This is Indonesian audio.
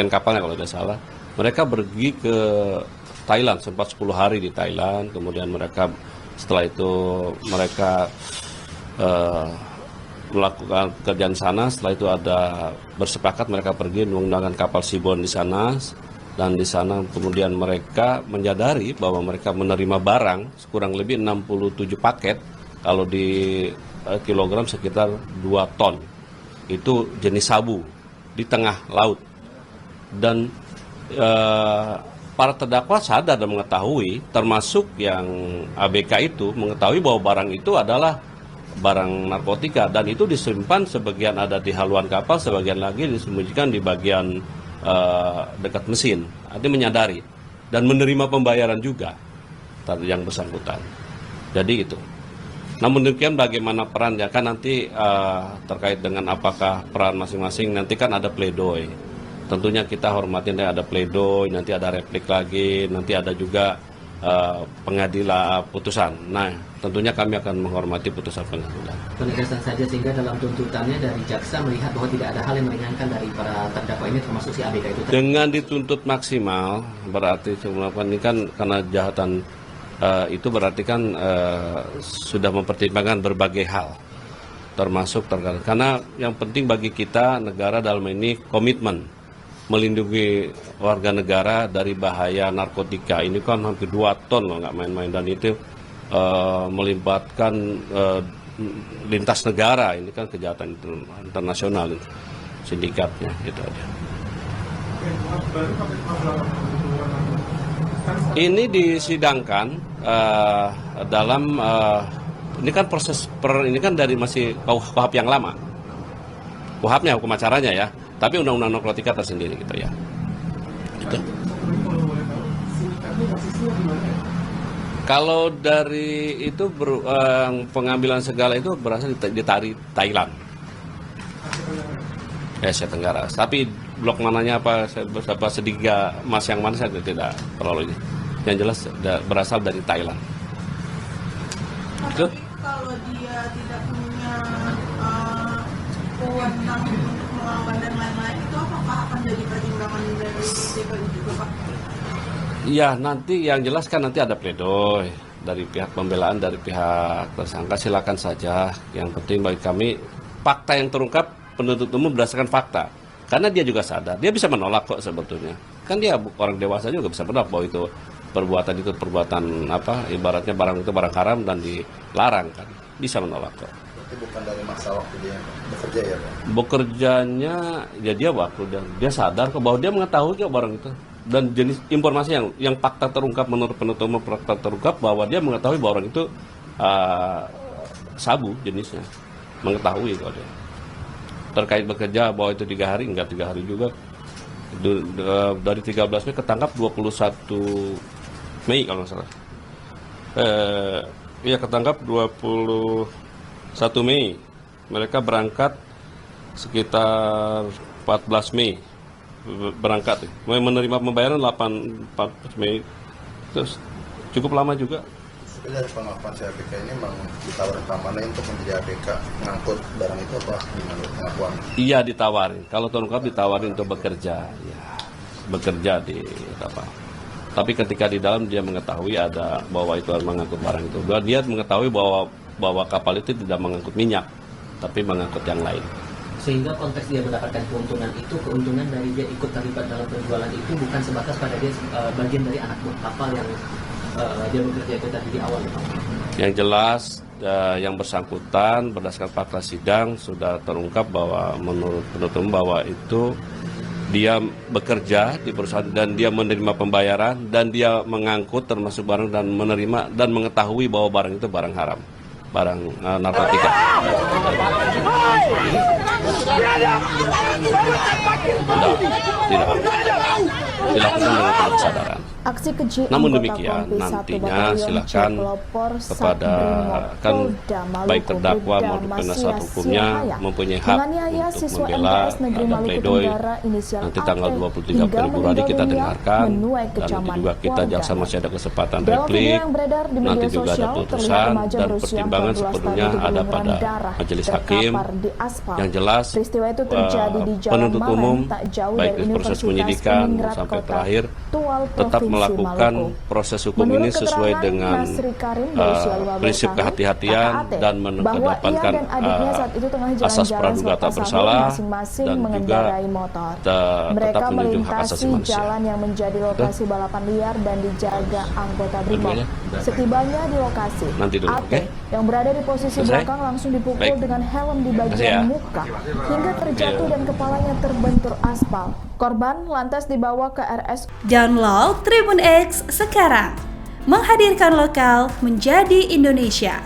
kapten kapalnya kalau tidak salah, mereka pergi ke Thailand, sempat 10 hari di Thailand, kemudian mereka setelah itu mereka melakukan pekerjaan sana, setelah itu ada bersepakat mereka pergi menggunakan kapal Seabourn di sana, dan di sana kemudian mereka menyadari bahwa mereka menerima barang kurang lebih 67 paket, kalau di kilogram sekitar 2 ton, itu jenis sabu di tengah laut. Dan para terdakwa sadar dan mengetahui, termasuk yang ABK itu mengetahui bahwa barang itu adalah barang narkotika, dan itu disimpan sebagian ada di haluan kapal, sebagian lagi disembunyikan di bagian dekat mesin. Artinya menyadari dan menerima pembayaran juga yang bersangkutan. Jadi itu. Namun demikian bagaimana perannya kan nanti terkait dengan apakah peran masing-masing, nanti kan ada pledoi. Tentunya kita hormatin ada pledoi, nanti ada replik lagi, nanti ada juga pengadilan putusan. Nah, tentunya kami akan menghormati putusan pengadilan. Penegasan saja sehingga dalam tuntutannya dari jaksa melihat bahwa tidak ada hal yang meringankan dari para terdakwa ini, termasuk si ABK itu. Dengan dituntut maksimal berarti melakukan ini kan karena kejahatan itu berarti kan sudah mempertimbangkan berbagai hal, termasuk karena yang penting bagi kita negara dalam ini komitmen melindungi warga negara dari bahaya narkotika. Ini kan hampir 2 ton loh, nggak main-main, dan itu melibatkan lintas negara. Ini kan kejahatan internasional, sindikatnya gitu aja. Ini disidangkan dalam ini kan proses ini kan dari masih KUHP yang lama, KUHP-nya hukum acaranya ya. Tapi undang-undang narkotika tersendiri gitu ya. Gitu. Kalau dari itu pengambilan segala itu berasal di Thailand. Asia Tenggara. Tapi blok mananya apa sedikit emas yang mana saya tidak terlalu ini. Yang jelas berasal dari Thailand. Itu. Kalau dia tidak punya wewenang untuk melawan dan lain-lain, itu apakah akan jadi pertimbangan dari DPU juga, Pak? Iya, nanti yang jelas kan nanti ada pledoi dari pihak pembelaan, dari pihak tersangka, silakan saja. Yang penting bagi kami fakta yang terungkap, penuntut umum berdasarkan fakta. Karena dia juga sadar, dia bisa menolak kok sebetulnya. Kan dia orang dewasa juga bisa menolak bahwa itu perbuatan apa, ibaratnya barang itu barang haram dan dilarang kan. Bisa menolak kok. Itu bukan dari masa waktu dia bekerja ya, Pak? Bekerjanya ya dia waktu dia sadar kok bahwa dia mengetahui kok barang itu, dan jenis informasi yang fakta terungkap menurut penuntut umum, fakta terungkap bahwa dia mengetahui bahwa orang itu sabu jenisnya, mengetahui kok dia. Terkait bekerja bahwa itu 3 hari, enggak 3 hari juga, dari 13 Mei ketangkap 21 Mei kalau nggak salah. Iya ketangkap 21 Mei. Mereka berangkat sekitar 14 Mei. Berangkat. Menerima pembayaran 14 Mei. Terus cukup lama juga. Dari pengakuan si ABK ini memang ditawarin keamanan untuk menjadi ABK ngangkut barang itu apa gimana pengakuan? Iya ditawarin. Kalau terungkap ditawarin untuk bekerja. Ya, bekerja di kapal. Tapi ketika di dalam dia mengetahui ada bahwa itu mengangkut barang itu. Dia mengetahui bahwa kapal itu tidak mengangkut minyak, tapi mengangkut yang lain. Sehingga konteks dia mendapatkan keuntungan itu, keuntungan dari dia ikut terlibat dalam penjualan itu bukan sebatas pada dia bagian dari anak buah kapal yang dia bekerja itu tadi di awal. Yang jelas yang bersangkutan berdasarkan fakta sidang sudah terungkap bahwa menurut penuntut umum bahwa itu dia bekerja di perusahaan dan dia menerima pembayaran dan dia mengangkut termasuk barang dan menerima dan mengetahui bahwa barang itu barang haram, barang narkotika. Tidak dilakukan dengan kesadaran. Aksi keji Namun anggota demikian, Kompi 1 nantinya Batalion silakan J-Pelopor kepada Satbrimob kan Polda Maluku baik terdakwa Bribda maupun penasihat Masias hukumnya Sihaya mempunyai hak menganiaya untuk siswa membela MTS Negeri ada Maluku pledoi. Tenggara inisial Nanti tanggal AT 23 hingga Februari meninggal kita dunia dengarkan, menuai dan kecaman nanti juga kita jaksa warganet. masih ada kesempatan Dalam video replik, yang beredar di nanti media juga ada sosial, putusan terlihat remaja dan berusia pertimbangan 14 tahun sepenuhnya itu ada berlumuran pada darah majelis hakim. terkapar di aspal. Yang jelas Peristiwa itu terjadi di Jalan penuntut Malen, umum tak jauh baik dari di proses Universitas penyidikan Uningrat sampai Kota terakhir Tual tetap Provinsi melakukan Maluku. proses hukum Menurut ini sesuai keterangan dengan Nasri Karim berusia 15 prinsip tahun, kehati-hatian KKAT, dan bahwa ia mengedepankan dan adiknya saat itu tengah asas jalan-jalan praduga tak selepas sahur bersalah masing-masing dan juga mengendarai motor. tetap Mereka menjunjung hak asasi melintasi manusia. jalan yang menjadi lokasi balapan liar dan dijaga anggota Brimob. Dua-duanya? Setibanya di lokasi, Nanti dulu, AT oke? yang berada di posisi Selesai? belakang langsung dipukul Baik. dengan helm di Makasih bagian ya. muka hingga terjatuh dan kepalanya terbentur aspal. Korban lantas dibawa ke RS. Download Tribun X sekarang, menghadirkan lokal menjadi Indonesia.